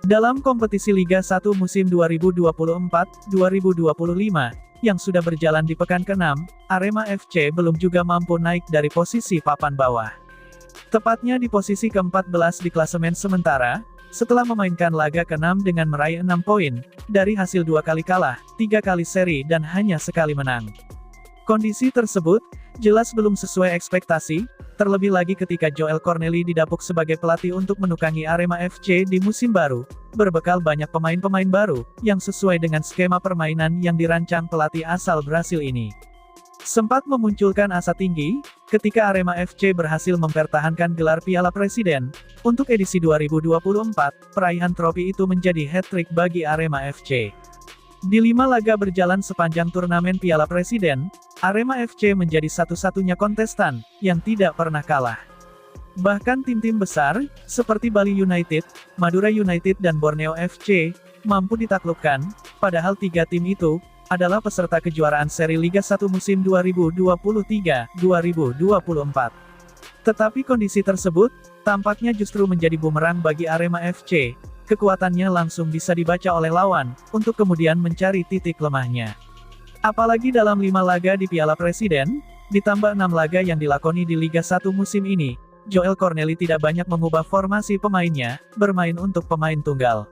Dalam kompetisi Liga 1 musim 2024-2025, yang sudah berjalan di pekan ke-6, Arema FC belum juga mampu naik dari posisi papan bawah. Tepatnya di posisi ke-14 di klasemen sementara, setelah memainkan laga ke-6 dengan meraih 6 poin, dari hasil 2 kali kalah, 3 kali seri dan hanya sekali menang. Kondisi tersebut, jelas belum sesuai ekspektasi, terlebih lagi ketika Joel Cornely didapuk sebagai pelatih untuk menukangi Arema FC di musim baru, berbekal banyak pemain-pemain baru, yang sesuai dengan skema permainan yang dirancang pelatih asal Brasil ini. Sempat memunculkan asa tinggi, ketika Arema FC berhasil mempertahankan gelar Piala Presiden. Untuk edisi 2024, peraihan trofi itu menjadi hat-trick bagi Arema FC. Di 5 laga berjalan sepanjang turnamen Piala Presiden, Arema FC menjadi satu-satunya kontestan yang tidak pernah kalah. Bahkan tim-tim besar, seperti Bali United, Madura United dan Borneo FC, mampu ditaklukkan, padahal 3 tim itu adalah peserta kejuaraan seri Liga 1 musim 2023-2024. Tetapi kondisi tersebut, tampaknya justru menjadi bumerang bagi Arema FC. Kekuatannya langsung bisa dibaca oleh lawan, untuk kemudian mencari titik lemahnya. Apalagi dalam 5 laga di Piala Presiden, ditambah 6 laga yang dilakoni di Liga 1 musim ini, Joel Cornely tidak banyak mengubah formasi pemainnya, bermain untuk pemain tunggal.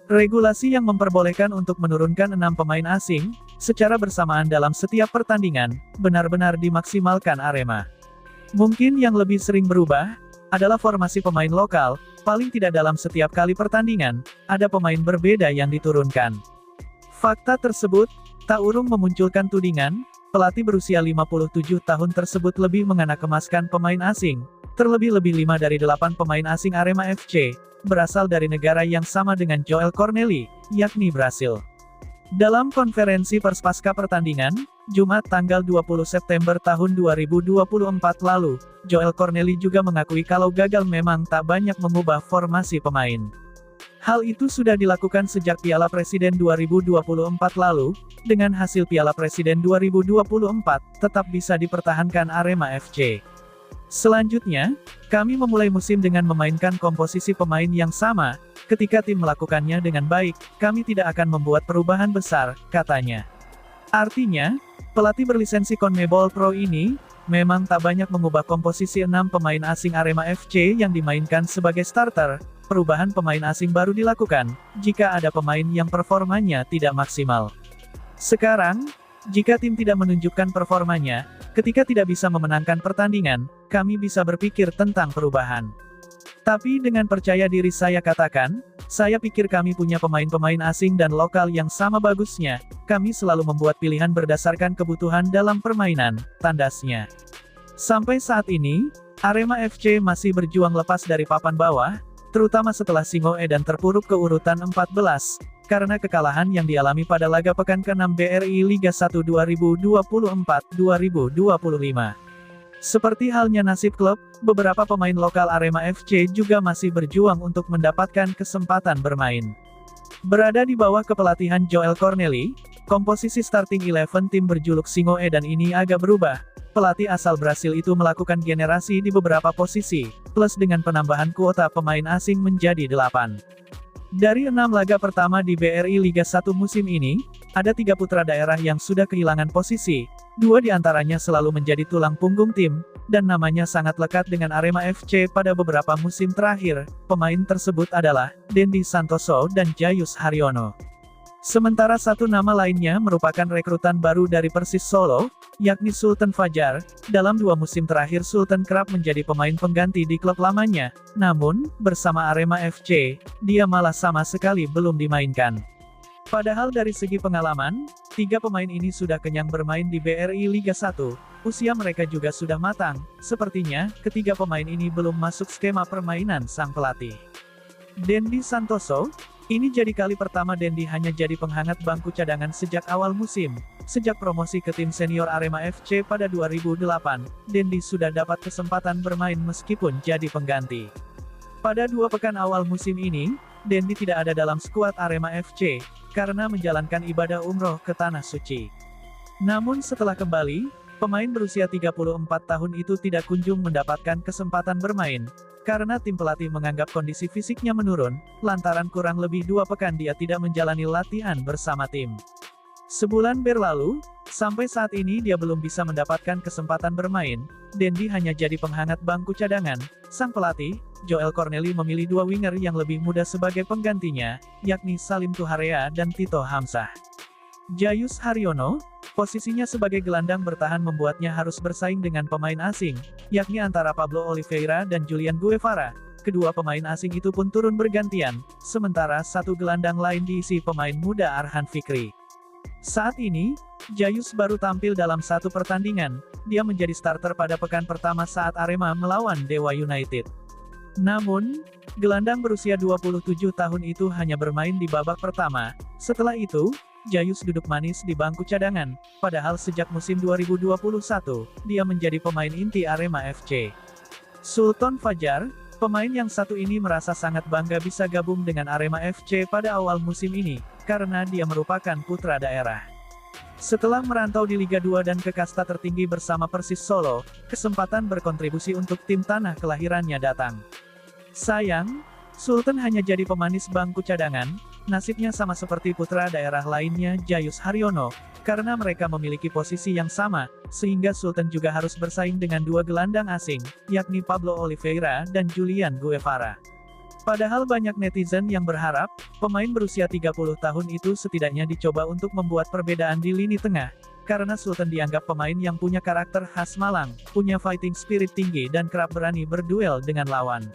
Regulasi yang memperbolehkan untuk menurunkan 6 pemain asing, secara bersamaan dalam setiap pertandingan, benar-benar dimaksimalkan Arema. Mungkin yang lebih sering berubah, adalah formasi pemain lokal, paling tidak dalam setiap kali pertandingan, ada pemain berbeda yang diturunkan. Fakta tersebut, tak urung memunculkan tudingan, pelatih berusia 57 tahun tersebut lebih menganak-emaskan pemain asing, terlebih-lebih 5 dari 8 pemain asing Arema FC, berasal dari negara yang sama dengan Joel Cornely, yakni Brasil. Dalam konferensi pers pasca pertandingan, Jumat tanggal 20 September tahun 2024 lalu, Joel Cornely juga mengakui kalau gagal memang tak banyak mengubah formasi pemain. Hal itu sudah dilakukan sejak Piala Presiden 2024 lalu, dengan hasil Piala Presiden 2024, tetap bisa dipertahankan Arema FC. Selanjutnya, kami memulai musim dengan memainkan komposisi pemain yang sama, ketika tim melakukannya dengan baik, kami tidak akan membuat perubahan besar, katanya. Artinya, pelatih berlisensi CONMEBOL Pro ini, memang tak banyak mengubah komposisi 6 pemain asing Arema FC yang dimainkan sebagai starter. Perubahan pemain asing baru dilakukan, jika ada pemain yang performanya tidak maksimal. Sekarang, jika tim tidak menunjukkan performanya, ketika tidak bisa memenangkan pertandingan, kami bisa berpikir tentang perubahan. Tapi dengan percaya diri saya katakan, saya pikir kami punya pemain-pemain asing dan lokal yang sama bagusnya, kami selalu membuat pilihan berdasarkan kebutuhan dalam permainan, tandasnya. Sampai saat ini, Arema FC masih berjuang lepas dari papan bawah, terutama setelah Singoedan terpuruk ke urutan 14, karena kekalahan yang dialami pada laga pekan ke-6 BRI Liga 1 2024-2025. Seperti halnya nasib klub, beberapa pemain lokal Arema FC juga masih berjuang untuk mendapatkan kesempatan bermain. Berada di bawah kepelatihan Joel Cornely, komposisi starting 11 tim berjuluk Singoedan ini agak berubah. Pelatih asal Brasil itu melakukan generasi di beberapa posisi, plus dengan penambahan kuota pemain asing menjadi 8. Dari 6 laga pertama di BRI Liga 1 musim ini, ada 3 putra daerah yang sudah kehilangan posisi, 2 diantaranya selalu menjadi tulang punggung tim, dan namanya sangat lekat dengan Arema FC pada beberapa musim terakhir. Pemain tersebut adalah Dendi Santoso dan Jayus Haryono. Sementara satu nama lainnya merupakan rekrutan baru dari Persis Solo, yakni Sultan Fajar. Dalam 2 musim terakhir Sultan kerap menjadi pemain pengganti di klub lamanya, namun, bersama Arema FC, dia malah sama sekali belum dimainkan. Padahal dari segi pengalaman, 3 pemain ini sudah kenyang bermain di BRI Liga 1, usia mereka juga sudah matang, sepertinya, ketiga pemain ini belum masuk skema permainan sang pelatih. Dendi Santoso, ini jadi kali pertama Dendi hanya jadi penghangat bangku cadangan sejak awal musim. Sejak promosi ke tim senior Arema FC pada 2008, Dendi sudah dapat kesempatan bermain meskipun jadi pengganti. Pada 2 pekan awal musim ini, Dendi tidak ada dalam skuad Arema FC, karena menjalankan ibadah umroh ke Tanah Suci. Namun setelah kembali, Pemain berusia 34 tahun itu tidak kunjung mendapatkan kesempatan bermain, karena tim pelatih menganggap kondisi fisiknya menurun, lantaran kurang lebih 2 pekan dia tidak menjalani latihan bersama tim. Sebulan berlalu, sampai saat ini dia belum bisa mendapatkan kesempatan bermain. Dendi hanya jadi penghangat bangku cadangan. Sang pelatih, Joel Corneli, memilih 2 winger yang lebih muda sebagai penggantinya, yakni Salim Tuharea dan Tito Hamzah. Jayus Haryono, posisinya sebagai gelandang bertahan membuatnya harus bersaing dengan pemain asing, yakni antara Pablo Oliveira dan Julian Guevara. Kedua pemain asing itu pun turun bergantian, sementara satu gelandang lain diisi pemain muda Arhan Fikri. Saat ini, Jayus baru tampil dalam 1 pertandingan. Dia menjadi starter pada pekan pertama saat Arema melawan Dewa United. Namun, gelandang berusia 27 tahun itu hanya bermain di babak pertama. Setelah itu, Jayus duduk manis di bangku cadangan, padahal sejak musim 2021, dia menjadi pemain inti Arema FC. Sultan Fajar, pemain yang satu ini merasa sangat bangga bisa gabung dengan Arema FC pada awal musim ini, karena dia merupakan putra daerah. Setelah merantau di Liga 2 dan ke kasta tertinggi bersama Persis Solo, kesempatan berkontribusi untuk tim tanah kelahirannya datang. Sayang, Sultan hanya jadi pemanis bangku cadangan. Nasibnya sama seperti putra daerah lainnya Jayus Haryono, karena mereka memiliki posisi yang sama, sehingga Sultan juga harus bersaing dengan 2 gelandang asing, yakni Pablo Oliveira dan Julian Guevara. Padahal banyak netizen yang berharap, pemain berusia 30 tahun itu setidaknya dicoba untuk membuat perbedaan di lini tengah, karena Sultan dianggap pemain yang punya karakter khas Malang, punya fighting spirit tinggi dan kerap berani berduel dengan lawan.